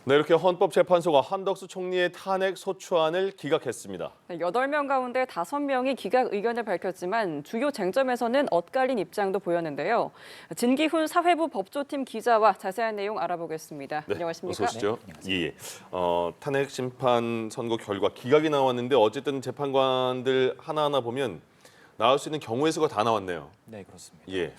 네, 이렇게 헌법재판소가 한덕수 총리의 탄핵 소추안을 기각했습니다. 네, 8명 가운데 5명이 기각 의견을 밝혔지만 주요 쟁점에서는 엇갈린 입장도 보였는데요. 진기훈 사회부 법조팀 기자와 자세한 내용 알아보겠습니다. 네, 안녕하십니까? 어서 오시죠. 예. 탄핵 심판 선고 결과 기각이 나왔는데 어쨌든 재판관들 하나하나 보면 나올 수 있는 경우의 수가 다 나왔네요. 네, 그렇습니다. 예.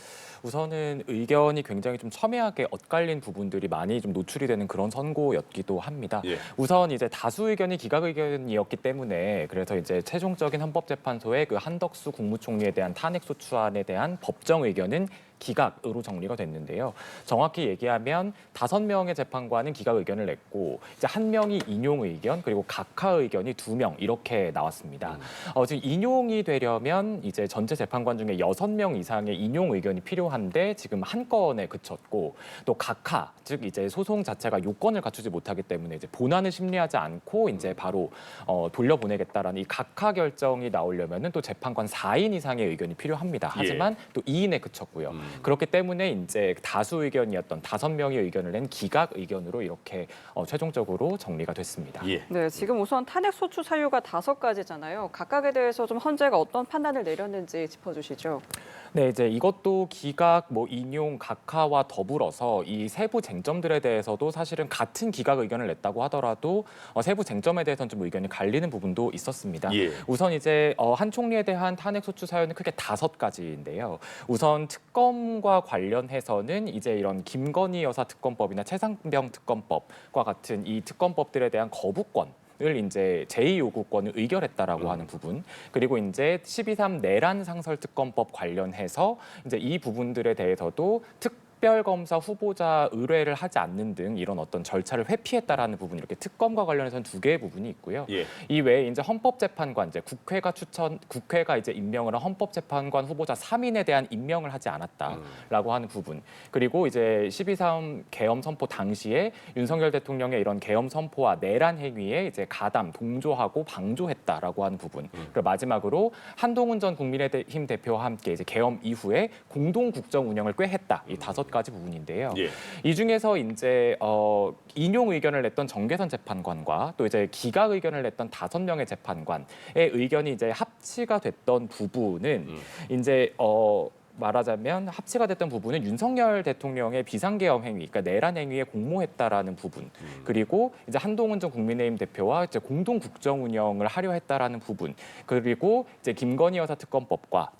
우선은 의견이 굉장히 좀 첨예하게 엇갈린 부분들이 많이 좀 노출이 되는 그런 선고였기도 합니다. 예. 우선 이제 다수 의견이 기각 의견이었기 때문에 그래서 이제 최종적인 헌법재판소의 그 한덕수 국무총리에 대한 탄핵 소추안에 대한 법정 의견은 기각으로 정리가 됐는데요. 정확히 얘기하면 5명의 재판관은 기각 의견을 냈고 이제 1명이 인용 의견 그리고 각하 의견이 2명 이렇게 나왔습니다. 지금 인용이 되려면 이제 전체 재판관 중에 6명 이상의 인용 의견이 필요한데 지금 한 건에 그쳤고 또 각하 즉 이제 소송 자체가 요건을 갖추지 못하기 때문에 이제 본안을 심리하지 않고 이제 바로 돌려보내겠다라는 이 각하 결정이 나오려면은 또 재판관 4인 이상의 의견이 필요합니다. 하지만 또 2인에 그쳤고요. 그렇기 때문에 이제 다수 의견이었던 5명의 의견을 낸 기각 의견으로 이렇게 최종적으로 정리가 됐습니다. 예. 네, 지금 우선 탄핵 소추 사유가 5가지잖아요. 각각에 대해서 좀 헌재가 어떤 판단을 내렸는지 짚어주시죠. 네, 이제 이것도 기각, 인용, 각하와 더불어서 이 세부 쟁점들에 대해서도 사실은 같은 기각 의견을 냈다고 하더라도 세부 쟁점에 대해서는 좀 의견이 갈리는 부분도 있었습니다. 예. 우선 이제 한 총리에 대한 탄핵 소추 사유는 크게 5가지인데요. 우선 특검과 관련해서는 이제 이런 김건희 여사 특검법이나 최상병 특검법과 같은 이 특검법들에 대한 거부권 을 이제 제2요구권을 의결했다라고 하는 부분 그리고 이제 12.3 내란 상설 특검법 관련해서 이제 이 부분들에 대해서도 특별검사 후보자 의뢰를 하지 않는 등 이런 어떤 절차를 회피했다라는 부분 이렇게 특검과 관련해서는 2개의 부분이 있고요. 예. 이 외에 이제 헌법재판관 이제 국회가 이제 임명을 한 헌법재판관 후보자 3인에 대한 임명을 하지 않았다라고 하는 부분 그리고 이제 12.3 계엄 선포 당시에 윤석열 대통령의 이런 계엄 선포와 내란 행위에 이제 가담 동조하고 방조했다라고 하는 부분 그리고 마지막으로 한동훈 전 국민의힘 대표와 함께 이제 계엄 이후에 공동 국정 운영을 꾀했다 이 5가지 부분인데요. 예. 이 중에서 이제 인용 의견을 냈던 정계선 재판관과 또 이제 기각 의견을 냈던 5명의 재판관의 의견이 이제 합치가 됐던 부분은 이제 말하자면 합치가 됐던 부분은 윤석열 대통령의 비상계엄 행위, 그러니까 내란 행위에 공모했다라는 부분, 그리고 이제 한동훈 전 국민의힘 대표와 이제 공동 국정 운영을 하려 했다라는 부분, 그리고 이제 김건희 여사 특검법과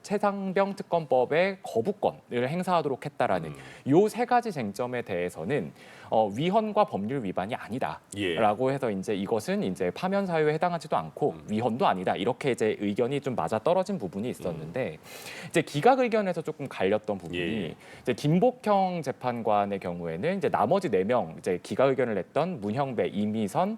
최상병 특검법의 거부권을 행사하도록 했다라는 요 3가지 쟁점에 대해서는 위헌과 법률 위반이 아니다라고 해서 이제 이것은 이제 파면 사유에 해당하지도 않고 위헌도 아니다 이렇게 이제 의견이 좀 맞아 떨어진 부분이 있었는데 이제 기각 의견에서 조금 갈렸던 부분이 예. 이제 김복형 재판관의 경우에는 이제 나머지 4명 이제 기각 의견을 냈던 문형배, 이미선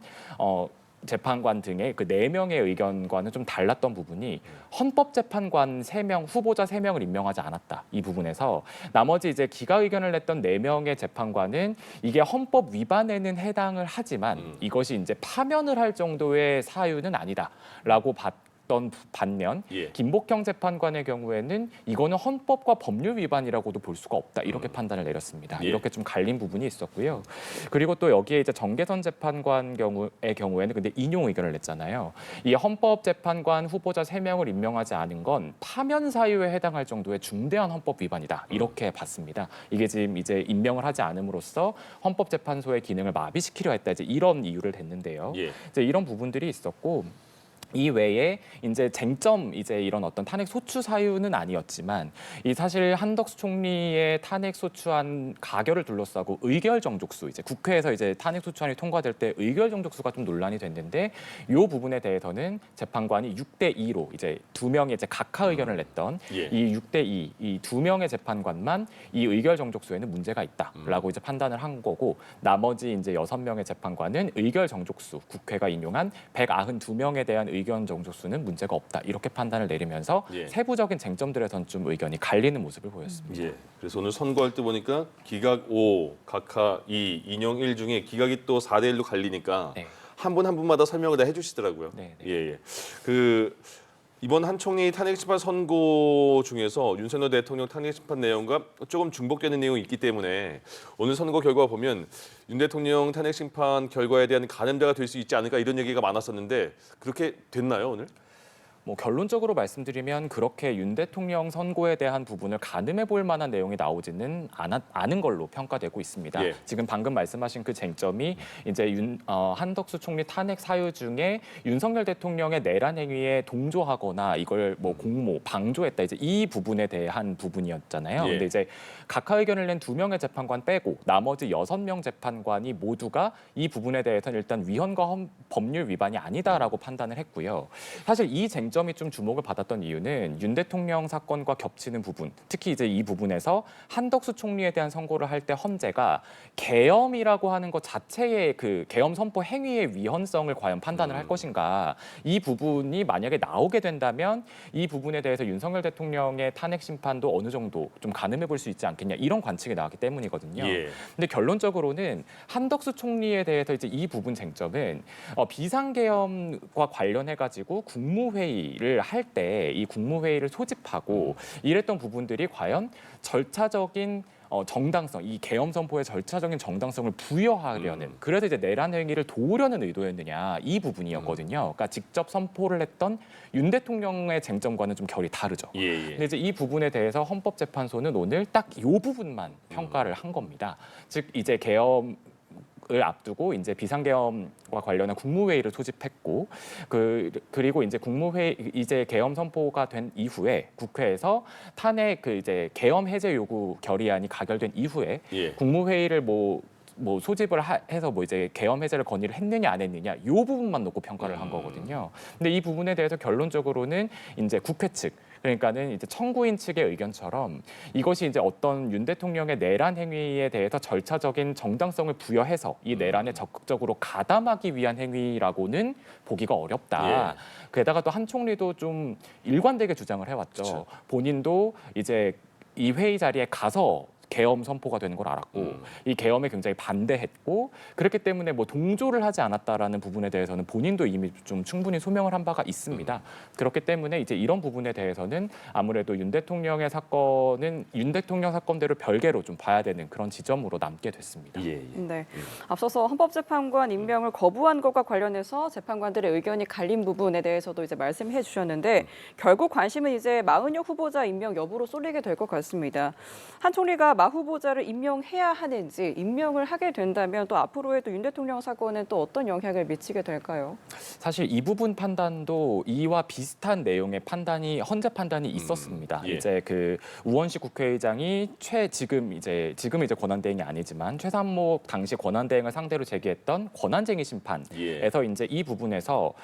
재판관 등의 그 4명의 의견과는 좀 달랐던 부분이 헌법재판관 3명, 후보자 3명을 임명하지 않았다. 이 부분에서 나머지 이제 기각 의견을 냈던 4명의 재판관은 이게 헌법 위반에는 해당을 하지만 이것이 이제 파면을 할 정도의 사유는 아니다라고 반면 예. 김복형 재판관의 경우에는 이거는 헌법과 법률 위반이라고도 볼 수가 없다 이렇게 판단을 내렸습니다. 예. 이렇게 좀 갈린 부분이 있었고요. 그리고 또 여기에 이제 정계선 재판관 경우에는 근데 인용 의견을 냈잖아요. 이 헌법재판관 후보자 3명을 임명하지 않은 건 파면 사유에 해당할 정도의 중대한 헌법 위반이다 이렇게 봤습니다. 이게 지금 이제 임명을 하지 않음으로써 헌법재판소의 기능을 마비시키려 했다 이제 이런 이유를 댔는데요. 예. 이제 이런 부분들이 있었고. 이 외에 이제 쟁점 이제 이런 어떤 탄핵 소추 사유는 아니었지만 이 사실 한덕수 총리의 탄핵 소추안 가결을 둘러싸고 의결 정족수 이제 국회에서 이제 탄핵 소추안이 통과될 때 의결 정족수가 좀 논란이 됐는데 이 부분에 대해서는 재판관이 6대2로 이제 2명의 이제 각하 의견을 냈던 예. 이 6대2 이 2명의 재판관만 이 의결 정족수에는 문제가 있다라고 이제 판단을 한 거고 나머지 이제 6명의 재판관은 의결 정족수 국회가 인용한 192명에 대한 의견 정족수는 문제가 없다 이렇게 판단을 내리면서 예. 세부적인 쟁점들에선 좀 의견이 갈리는 모습을 보였습니다. 예. 그래서 오늘 선고할 때 보니까 기각 5, 각하 2, 인용 1 중에 기각이 또 4대1로 갈리니까 네. 한 분 한 분마다 설명을 다 해주시더라고요. 네, 네. 예, 예. 그 이번 한 총리 탄핵 심판 선고 중에서 윤석열 대통령 탄핵 심판 내용과 조금 중복되는 내용이 있기 때문에 오늘 선고 결과 보면 윤 대통령 탄핵 심판 결과에 대한 가늠대가 될 수 있지 않을까 이런 얘기가 많았었는데 그렇게 됐나요, 오늘? 뭐 결론적으로 말씀드리면 그렇게 윤 대통령 선고에 대한 부분을 가늠해 볼 만한 내용이 나오지는 않은 걸로 평가되고 있습니다. 예. 지금 방금 말씀하신 그 쟁점이 이제 한덕수 총리 탄핵 사유 중에 윤석열 대통령의 내란 행위에 동조하거나 이걸 뭐 공모, 방조했다 이제 이 부분에 대한 부분이었잖아요. 예. 근데 이제 각하 의견을 낸 2명의 재판관 빼고 나머지 6명 재판관이 모두가 이 부분에 대해서는 일단 위헌과 법률 위반이 아니다라고 판단을 했고요. 사실 이 쟁점이 좀 주목을 받았던 이유는 윤 대통령 사건과 겹치는 부분, 특히 이제 이 부분에서 한덕수 총리에 대한 선고를 할 때 헌재가 계엄이라고 하는 것 자체의 그 계엄 선포 행위의 위헌성을 과연 판단을 할 것인가, 이 부분이 만약에 나오게 된다면 이 부분에 대해서 윤석열 대통령의 탄핵 심판도 어느 정도 좀 가늠해 볼 수 있지 않겠냐 이런 관측이 나왔기 때문이거든요. 예. 근데 결론적으로는 한덕수 총리에 대해서 이제 이 부분 쟁점은 비상계엄과 관련해 가지고 국무회의를 할 때 이 국무회의를 소집하고 이랬던 부분들이 과연 절차적인 정당성, 이 계엄 선포의 절차적인 정당성을 부여하려는, 그래서 이제 내란 행위를 도우려는 의도였느냐 이 부분이었거든요. 그러니까 직접 선포를 했던 윤 대통령의 쟁점과는 좀 결이 다르죠. 예. 근데 이제 이 부분에 대해서 헌법재판소는 오늘 딱 이 부분만 평가를 한 겁니다. 즉 이제 계엄 을 앞두고 이제 비상계엄과 관련한 국무회의를 소집했고 그리고 이제 국무회의 이제 계엄 선포가 된 이후에 국회에서 탄핵 그 이제 계엄 해제 요구 결의안이 가결된 이후에 예. 국무회의를 뭐 소집을 해서 뭐 이제 계엄 해제를 건의를 했느냐 안 했느냐 이 부분만 놓고 평가를 한 거거든요. 근데 이 부분에 대해서 결론적으로는 이제 국회 측, 그러니까는 이제 청구인 측의 의견처럼 이것이 이제 어떤 윤 대통령의 내란 행위에 대해서 절차적인 정당성을 부여해서 이 내란에 적극적으로 가담하기 위한 행위라고는 보기가 어렵다. 예. 게다가 또 한 총리도 좀 일관되게 주장을 해왔죠. 그쵸. 본인도 이제 이 회의 자리에 가서 계엄 선포가 되는 걸 알았고 이 계엄에 굉장히 반대했고 그렇기 때문에 뭐 동조를 하지 않았다라는 부분에 대해서는 본인도 이미 좀 충분히 소명을 한 바가 있습니다. 그렇기 때문에 이제 이런 부분에 대해서는 아무래도 윤 대통령의 사건은 윤 대통령 사건대로 별개로 좀 봐야 되는 그런 지점으로 남게 됐습니다. 예. 네. 앞서서 헌법재판관 임명을 거부한 것과 관련해서 재판관들의 의견이 갈린 부분에 대해서도 이제 말씀해 주셨는데 결국 관심은 이제 마은혁 후보자 임명 여부로 쏠리게 될 것 같습니다. 한 총리가 마 후보자를 임명해야 하는지, 임명을 하게 된다면 또 앞으로의 또 윤 대통령 사건은 또 어떤 영향을 미치게 될까요? 사실 이 부분 판단도 이와 비슷한 내용의 판단이 헌재 판단이 있었습니다. 예. 이제 그 우원식 국회의장이 지금 이제 권한대행이 아니지만 최산목 당시 권한대행을 상대로 제기했던 권한쟁의 심판에서 이제 이 부분에서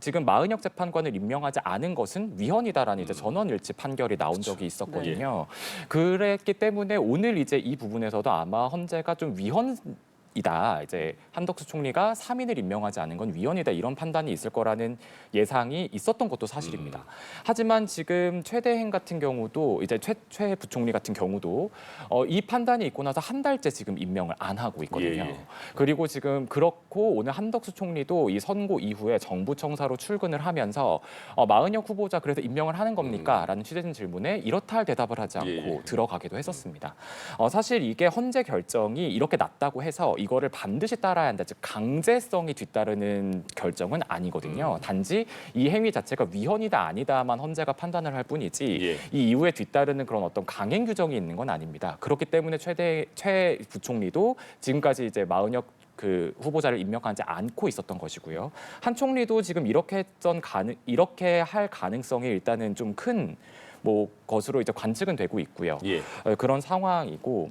지금 마은혁 재판관을 임명하지 않은 것은 위헌이다라는 이제 전원일치 판결이 나온 적이 있었거든요. 그랬기 때문에 오늘 이제 이 부분에서도 아마 헌재가 좀 위헌이다, 이제 한덕수 총리가 3인을 임명하지 않은 건 위헌이다 이런 판단이 있을 거라는 예상이 있었던 것도 사실입니다. 하지만 지금 최대행 같은 경우도 이제 최 부총리 같은 경우도 이 판단이 있고 나서 한 달째 지금 임명을 안 하고 있거든요. 예. 그리고 지금 그렇고 오늘 한덕수 총리도 이 선고 이후에 정부 청사로 출근을 하면서 마은혁 후보자 그래서 임명을 하는 겁니까? 라는 취재진 질문에 이렇다 할 대답을 하지 않고 예. 들어가기도 했었습니다. 사실 이게 헌재 결정이 이렇게 났다고 해서 이거를 반드시 따라야 한다, 즉 강제성이 뒤따르는 결정은 아니거든요. 단지 이 행위 자체가 위헌이다 아니다만 헌재가 판단을 할 뿐이지 예. 이 이후에 뒤따르는 그런 어떤 강행 규정이 있는 건 아닙니다. 그렇기 때문에 최 부총리도 지금까지 이제 마은혁 그 후보자를 임명하지 않고 있었던 것이고요. 한 총리도 지금 이렇게 할 가능성이 일단은 좀 큰 것으로 이제 관측은 되고 있고요. 예. 그런 상황이고.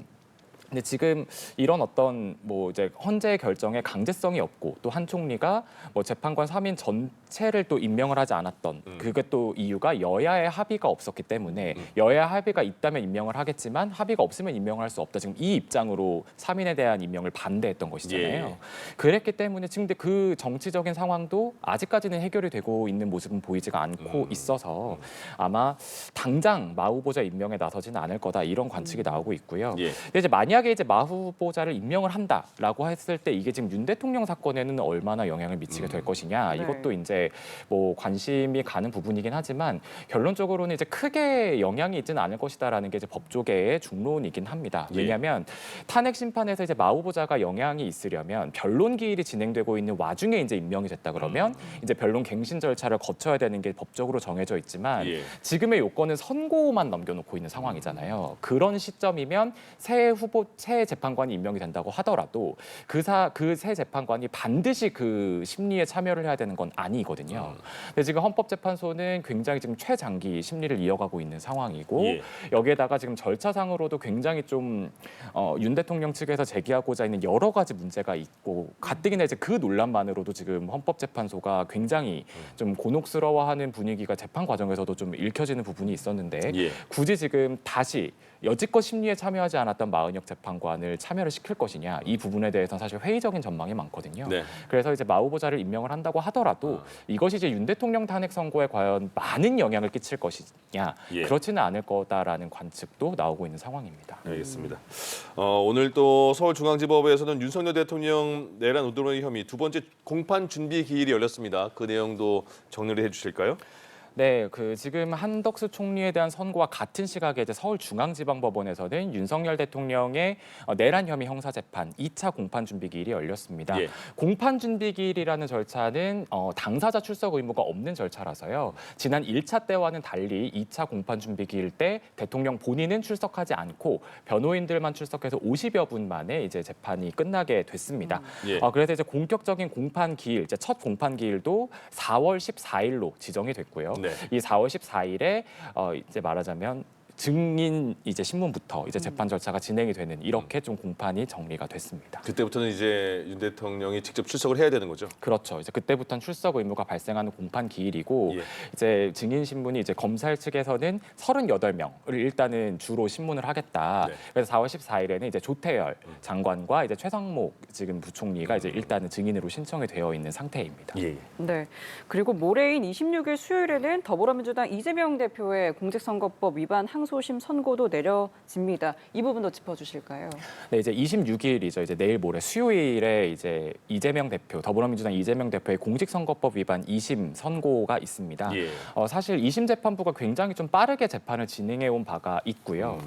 근데 지금 이런 어떤 이제 헌재 결정에 강제성이 없고 또 한 총리가 재판관 3인 전체를 또 임명을 하지 않았던 그게 또 이유가 여야의 합의가 없었기 때문에 여야 합의가 있다면 임명을 하겠지만 합의가 없으면 임명을 할 수 없다. 지금 이 입장으로 3인에 대한 임명을 반대했던 것이잖아요. 예. 그랬기 때문에 지금 그 정치적인 상황도 아직까지는 해결이 되고 있는 모습은 보이지가 않고 있어서 아마 당장 마 후보자 임명에 나서지는 않을 거다 이런 관측이 나오고 있고요. 예. 근데 이제 만약 만약에 이제 마 후보자를 임명을 한다라고 했을 때 이게 지금 윤 대통령 사건에는 얼마나 영향을 미치게 될 것이냐 네. 이것도 이제 뭐 관심이 가는 부분이긴 하지만 결론적으로는 이제 크게 영향이 있지는 않을 것이다라는 게 이제 법조계의 중론이긴 합니다. 왜냐하면 탄핵 심판에서 이제 마 후보자가 영향이 있으려면 변론 기일이 진행되고 있는 와중에 이제 임명이 됐다 그러면 이제 변론 갱신 절차를 거쳐야 되는 게 법적으로 정해져 있지만 예. 지금의 요건은 선고만 넘겨놓고 있는 상황이잖아요. 그런 시점이면 새 재판관이 임명이 된다고 하더라도 그 새 재판관이 반드시 그 심리에 참여를 해야 되는 건 아니거든요. 근데 지금 헌법재판소는 굉장히 지금 최장기 심리를 이어가고 있는 상황이고 예. 여기에다가 지금 절차상으로도 굉장히 좀 윤 대통령 측에서 제기하고자 있는 여러 가지 문제가 있고 가뜩이나 이제 그 논란만으로도 지금 헌법재판소가 굉장히 좀 곤혹스러워하는 분위기가 재판 과정에서도 좀 읽혀지는 부분이 있었는데 예. 굳이 지금 다시 여지껏 심리에 참여하지 않았던 마은혁 재판관을 참여를 시킬 것이냐 이 부분에 대해서는 사실 회의적인 전망이 많거든요. 네. 그래서 이제 마 후보자를 임명을 한다고 하더라도 이것이 이제 윤 대통령 탄핵 선고에 과연 많은 영향을 끼칠 것이냐 예. 그렇지는 않을 거다라는 관측도 나오고 있는 상황입니다. 알겠습니다. 오늘 또 서울중앙지법에서는 윤석열 대통령 내란 우두머리 혐의 두 번째 공판 준비 기일이 열렸습니다. 그 내용도 정리를 해주실까요? 네, 지금 한덕수 총리에 대한 선고와 같은 시각에 이제 서울중앙지방법원에서는 윤석열 대통령의 내란 혐의 형사 재판 2차 공판 준비 기일이 열렸습니다. 예. 공판 준비 기일이라는 절차는 당사자 출석 의무가 없는 절차라서요. 지난 1차 때와는 달리 2차 공판 준비 기일 때 대통령 본인은 출석하지 않고 변호인들만 출석해서 50여 분 만에 이제 재판이 끝나게 됐습니다. 예. 그래서 이제 본격적인 공판 기일, 이제 첫 공판 기일도 4월 14일로 지정이 됐고요. 네. 이 4월 14일에 이제 말하자면 증인 이제 신문부터 이제 재판 절차가 진행이 되는 이렇게 좀 공판이 정리가 됐습니다. 그때부터는 이제 윤 대통령이 직접 출석을 해야 되는 거죠. 그렇죠. 이제 그때부터는 출석 의무가 발생하는 공판 기일이고 예. 이제 증인 신문이 이제 검찰 측에서는 38명을 일단은 주로 신문을 하겠다. 네. 그래서 4월 14일에는 이제 조태열 장관과 이제 최상목 지금 부총리가 이제 일단은 증인으로 신청이 되어 있는 상태입니다. 예. 네. 그리고 모레인 26일 수요일에는 더불어민주당 이재명 대표의 공직선거법 위반 항소심 선고도 내려집니다. 이 부분도 짚어주실까요? 네, 이제 26일이죠. 이제 내일 모레 수요일에 이제 이재명 대표, 더불어민주당 이재명 대표의 공직선거법 위반 2심 선고가 있습니다. 예. 사실 2심 재판부가 굉장히 좀 빠르게 재판을 진행해 온 바가 있고요.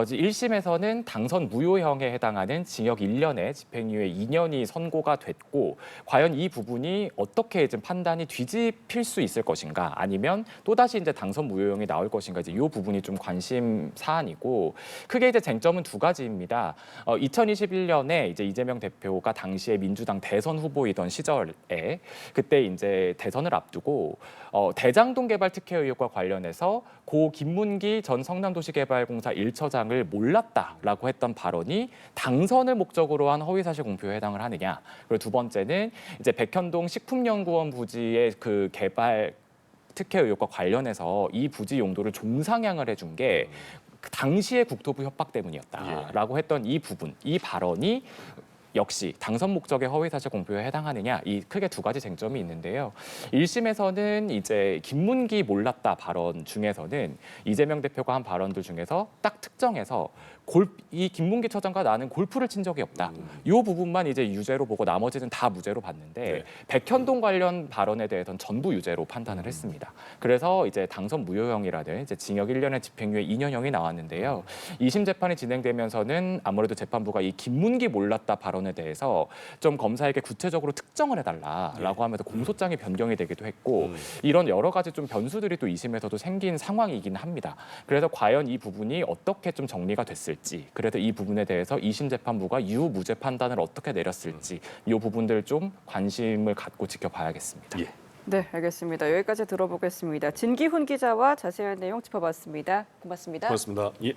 이제 1심에서는 당선 무효형에 해당하는 징역 1년에 집행유예 2년이 선고가 됐고 과연 이 부분이 어떻게 좀 판단이 뒤집힐 수 있을 것인가 아니면 또다시 이제 당선 무효형이 나올 것인가 이제 이 부분이 좀 관심 사안이고 크게 이제 쟁점은 두 가지입니다. 2021년에 이제 이재명 대표가 당시에 민주당 대선 후보이던 시절에 그때 이제 대선을 앞두고 대장동 개발 특혜 의혹과 관련해서 고 김문기 전 성남도시개발공사 1처장을 몰랐다라고 했던 발언이 당선을 목적으로 한 허위사실 공표에 해당을 하느냐. 그리고 두 번째는 이제 백현동 식품연구원 부지의 그 개발 특혜 의혹과 관련해서 이 부지 용도를 종상향을 해준 게 당시의 국토부 협박 때문이었다라고 했던 이 부분, 이 발언이 역시 당선 목적의 허위사실 공표에 해당하느냐 이 크게 두 가지 쟁점이 있는데요. 1심에서는 이제 김문기 몰랐다 발언 중에서는 이재명 대표가 한 발언들 중에서 딱 특정해서 이 김문기 처장과 나는 골프를 친 적이 없다. 이 부분만 이제 유죄로 보고 나머지는 다 무죄로 봤는데 네. 백현동 관련 발언에 대해서는 전부 유죄로 판단을 했습니다. 그래서 이제 당선 무효형이라는 이제 징역 1년의 집행유예 2년형이 나왔는데요. 2심 재판이 진행되면서는 아무래도 재판부가 이 김문기 몰랐다 발언에 대해서 좀 검사에게 구체적으로 특정을 해달라라고 하면서 공소장이 변경이 되기도 했고 이런 여러 가지 좀 변수들이 또 2심에서도 생긴 상황이긴 합니다. 그래서 과연 이 부분이 어떻게 좀 정리가 됐을지 그래도 이 부분에 대해서 2심 재판부가 유무죄 판단을 어떻게 내렸을지 이 부분들 좀 관심을 갖고 지켜봐야겠습니다. 예. 네, 알겠습니다. 여기까지 들어보겠습니다. 진기훈 기자와 자세한 내용 짚어봤습니다. 고맙습니다. 고맙습니다. 예.